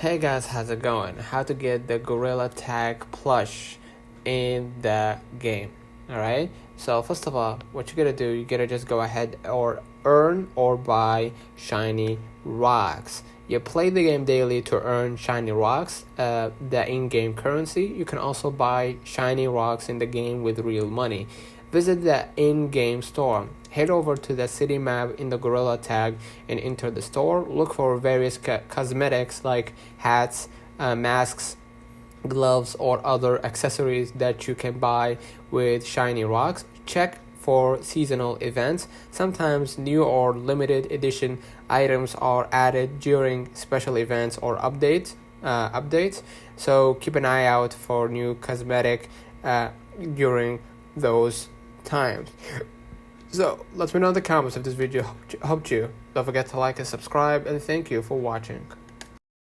Hey guys, how's it going? How to get the Gorilla Tag plush in the game. Alright, so first of all, what you gotta do, you gotta just go ahead or earn or buy shiny rocks. You play the game daily to earn shiny rocks, the in-game currency. You can also buy shiny rocks in the game with real money. Visit the in-game store. Head over to the city map in the Gorilla Tag and enter the store. Look for various cosmetics like hats, masks, gloves, or other accessories that you can buy with shiny rocks. Check for seasonal events. Sometimes new or limited edition items are added during special events or updates. So keep an eye out for new cosmetic during those times. So let me know in the comments if this video helped you. Don't forget to like and subscribe, and thank you for watching.